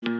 Hey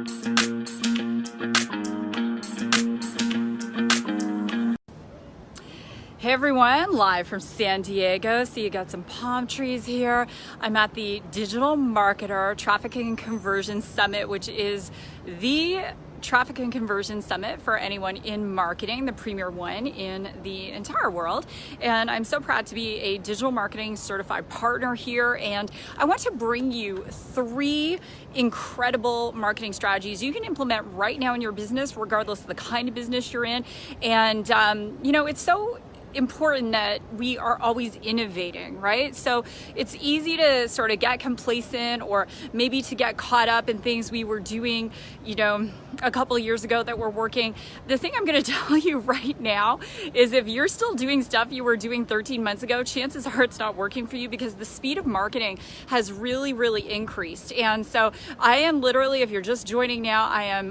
everyone, live from San Diego. So you got some palm trees here. I'm at the Digital Marketer Traffic and Conversion Summit, which is the traffic and conversion summit for anyone in marketing, the premier one in the entire world. And I'm so proud to be a digital marketing certified partner here. And I want to bring you 3 incredible marketing strategies you can implement right now in your business, regardless of the kind of business you're in. And, it's so important that we are always innovating, right? So it's easy to sort of get complacent or maybe to get caught up in things we were doing, a couple of years ago that were working. The thing I'm going to tell you right now is if you're still doing stuff you were doing 13 months ago, chances are it's not working for you because the speed of marketing has really, really increased. And so I am literally, if you're just joining now, I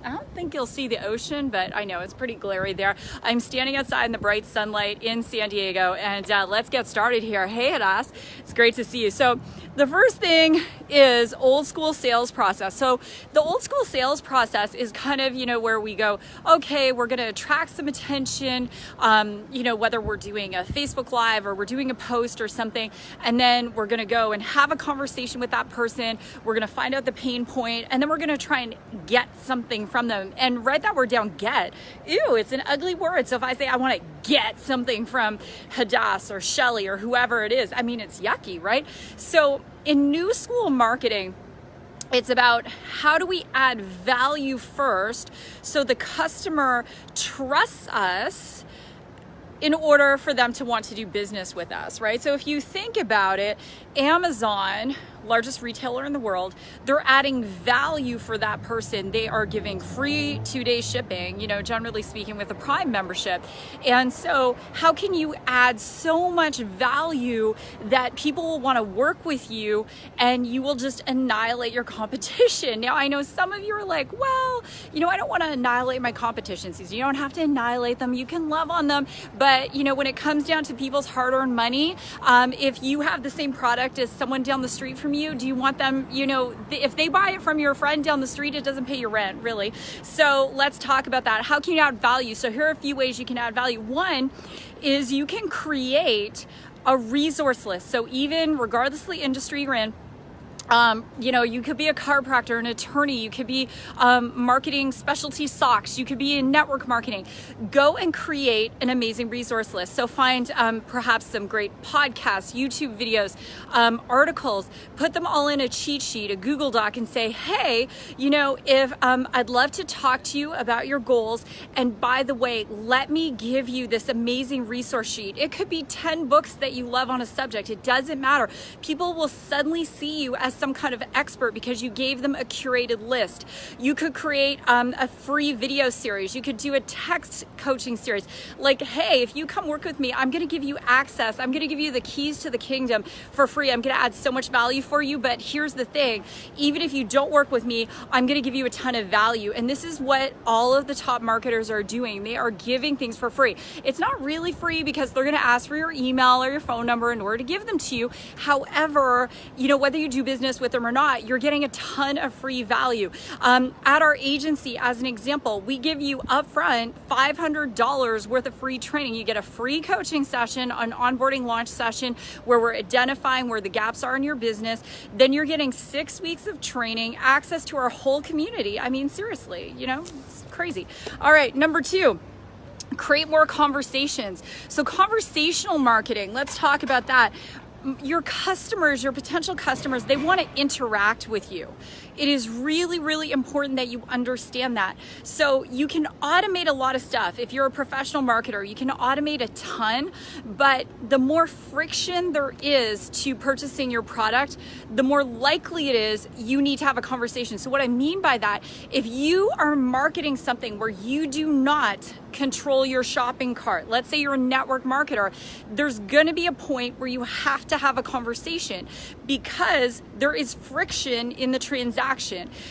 don't think you'll see the ocean, but I know it's pretty glary there. I'm standing outside in the bright sunlight in San Diego, and let's get started here. Hey, Hadas, it's great to see you. So the first thing is old school sales process. So the old school sales process is kind of, where we go, okay, we're going to attract some attention, whether we're doing a Facebook Live or we're doing a post or something, and then we're going to go and have a conversation with that person. We're going to find out the pain point, and then we're going to try and get something from them. And write that word down, get. Ew, it's an ugly word. So if I say I want to get something from Hadas or Shelly or whoever it is, it's yucky, right? So in new school marketing, it's about how do we add value first so the customer trusts us in order for them to want to do business with us, right? So if you think about it, Amazon, largest retailer in the world, they're adding value for that person. They are giving free 2-day shipping, generally speaking, with a Prime membership. And so how can you add so much value that people will want to work with you and you will just annihilate your competition? Now, I know some of you are like, well, I don't want to annihilate my competition. So you don't have to annihilate them. You can love on them. But, when it comes down to people's hard-earned money, if you have the same product as someone down the street from you, do you want them, if they buy it from your friend down the street, it doesn't pay your rent, really. So let's talk about that. How can you add value? So here are a few ways you can add value. One is you can create a resource list. So even regardless of the industry you're in, you could be a chiropractor, an attorney, you could be marketing specialty socks, you could be in network marketing. Go and create an amazing resource list. So find perhaps some great podcasts, YouTube videos, articles, put them all in a cheat sheet, a Google Doc, and say, hey, if I'd love to talk to you about your goals, and by the way, let me give you this amazing resource sheet. It could be 10 books that you love on a subject. It doesn't matter. People will suddenly see you as some kind of expert because you gave them a curated list. You could create a free video series. You could do a text coaching series. Like, hey, if you come work with me, I'm going to give you access. I'm going to give you the keys to the kingdom for free. I'm going to add so much value for you. But here's the thing. Even if you don't work with me, I'm going to give you a ton of value. And this is what all of the top marketers are doing. They are giving things for free. It's not really free because they're going to ask for your email or your phone number in order to give them to you. However, whether you do business with them or not, you're getting a ton of free value. At our agency, as an example, we give you upfront $500 worth of free training. You get a free coaching session, an onboarding launch session where we're identifying where the gaps are in your business. Then you're getting 6 weeks of training, access to our whole community. Seriously, it's crazy. All right, number 2. Create more conversations. So conversational marketing, let's talk about that. Your customers, your potential customers, they want to interact with you. It is really, really important that you understand that. So you can automate a lot of stuff. If you're a professional marketer, you can automate a ton, but the more friction there is to purchasing your product, the more likely it is you need to have a conversation. So what I mean by that, if you are marketing something where you do not control your shopping cart, let's say you're a network marketer, there's going to be a point where you have to have a conversation because there is friction in the transaction.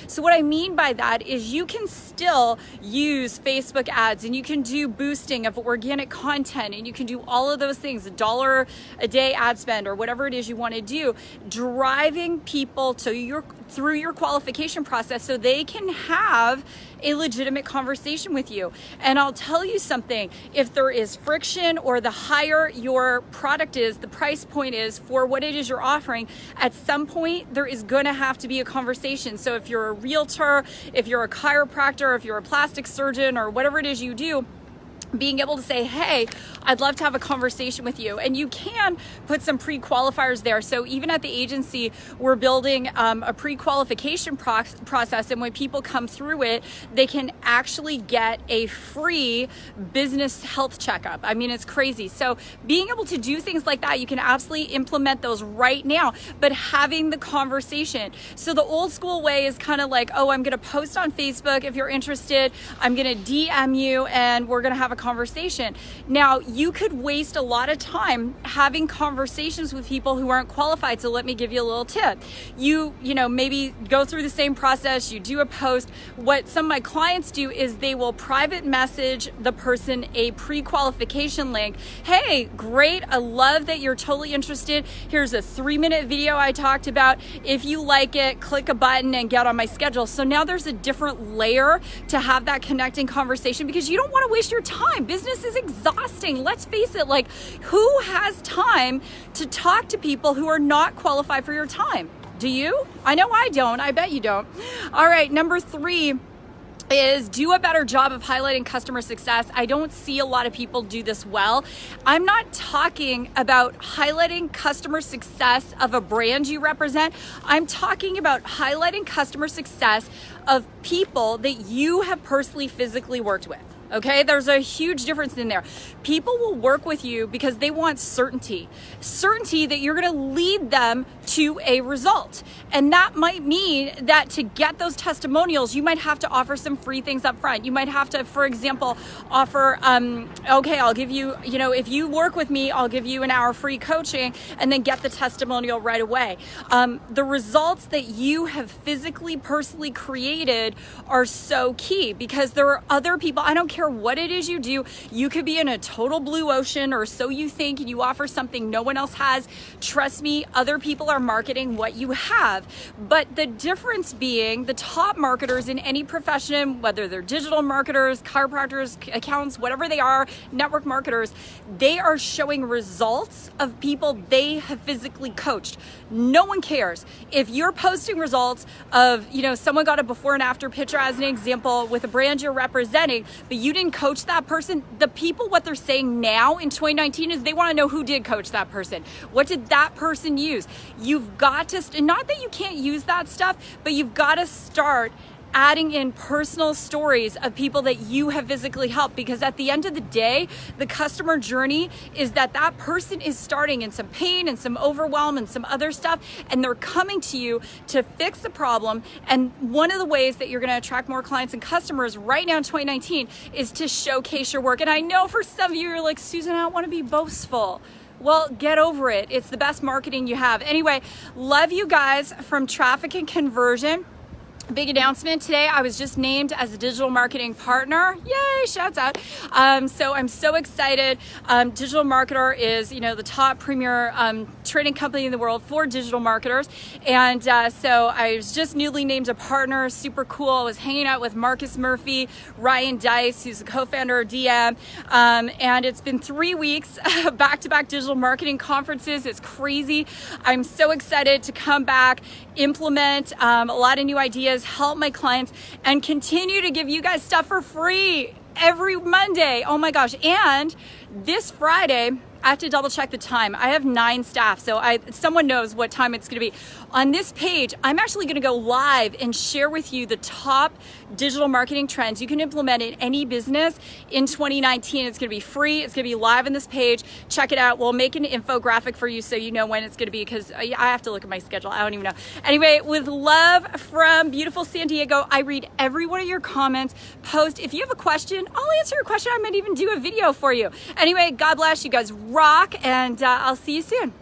So what I mean by that is you can still use Facebook ads and you can do boosting of organic content and you can do all of those things, $1 a day ad spend or whatever it is you want to do, driving people to through your qualification process so they can have a legitimate conversation with you. And I'll tell you something, if there is friction, or the higher your product is, the price point is for what it is you're offering, at some point there is going to have to be a conversation. So if you're a realtor, if you're a chiropractor, if you're a plastic surgeon, or whatever it is you do, being able to say, hey, I'd love to have a conversation with you. And you can put some pre-qualifiers there. So even at the agency, we're building a pre-qualification process. And when people come through it, they can actually get a free business health checkup. I mean, it's crazy. So being able to do things like that, you can absolutely implement those right now, but having the conversation. So the old school way is kind of like, oh, I'm going to post on Facebook. If you're interested, I'm going to DM you and we're going to have a conversation. Now, you could waste a lot of time having conversations with people who aren't qualified. So let me give you a little tip. You know, maybe go through the same process, you do a post. What some of my clients do is they will private message the person a pre-qualification link. Hey, great. I love that you're totally interested. Here's a 3-minute video I talked about. If you like it, click a button and get on my schedule. So now there's a different layer to have that connecting conversation, because you don't want to waste your time. Business is exhausting. Let's face it. Like, who has time to talk to people who are not qualified for your time? Do you? I know I don't. I bet you don't. All right. Number 3 is do a better job of highlighting customer success. I don't see a lot of people do this well. I'm not talking about highlighting customer success of a brand you represent. I'm talking about highlighting customer success of people that you have personally physically worked with. Okay, there's a huge difference in there. People will work with you because they want certainty that you're going to lead them to a result. And that might mean that to get those testimonials, you might have to offer some free things up front. You might have to, for example, offer, okay, I'll give you, if you work with me, I'll give you an hour free coaching, and then get the testimonial right away. The results that you have physically, personally created are so key, because there are other people, I don't care what it is you do, you could be in a total blue ocean, or so you think, and you offer something no one else has. Trust me, other people are marketing what you have. But the difference being, the top marketers in any profession, whether they're digital marketers, chiropractors, accountants, whatever they are, network marketers, they are showing results of people they have physically coached. No one cares if you're posting results of, someone got a before and after picture as an example with a brand you're representing, but you didn't coach that person. The people, what they're saying now in 2019 is they want to know who did coach that person. What did that person use? You've got to, not that you can't use that stuff, but you've got to start adding in personal stories of people that you have physically helped, because at the end of the day, the customer journey is that person is starting in some pain and some overwhelm and some other stuff, and they're coming to you to fix the problem. And one of the ways that you're going to attract more clients and customers right now in 2019 is to showcase your work. And I know for some of you, you're like, Susan, I don't want to be boastful. Well, get over it. It's the best marketing you have. Anyway, love you guys from Traffic and Conversion. Big announcement today. I was just named as a digital marketing partner. Yay, shouts out. So I'm so excited. Digital Marketer is, the top premier training company in the world for digital marketers. And so I was just newly named a partner. Super cool. I was hanging out with Marcus Murphy, Ryan Dice, who's the co-founder of DM. And it's been 3 weeks, back-to-back digital marketing conferences. It's crazy. I'm so excited to come back, implement a lot of new ideas, help my clients, and continue to give you guys stuff for free every Monday. Oh my gosh. And this Friday, I have to double check the time. I have 9 staff, so someone knows what time it's going to be. On this page, I'm actually going to go live and share with you the top digital marketing trends you can implement in any business in 2019. It's going to be free. It's going to be live on this page. Check it out. We'll make an infographic for you so you know when it's going to be, because I have to look at my schedule. I don't even know. Anyway, with love from beautiful San Diego, I read every one of your comments. Post. If you have a question, I'll answer your question. I might even do a video for you. Anyway, God bless. You guys rock, and I'll see you soon.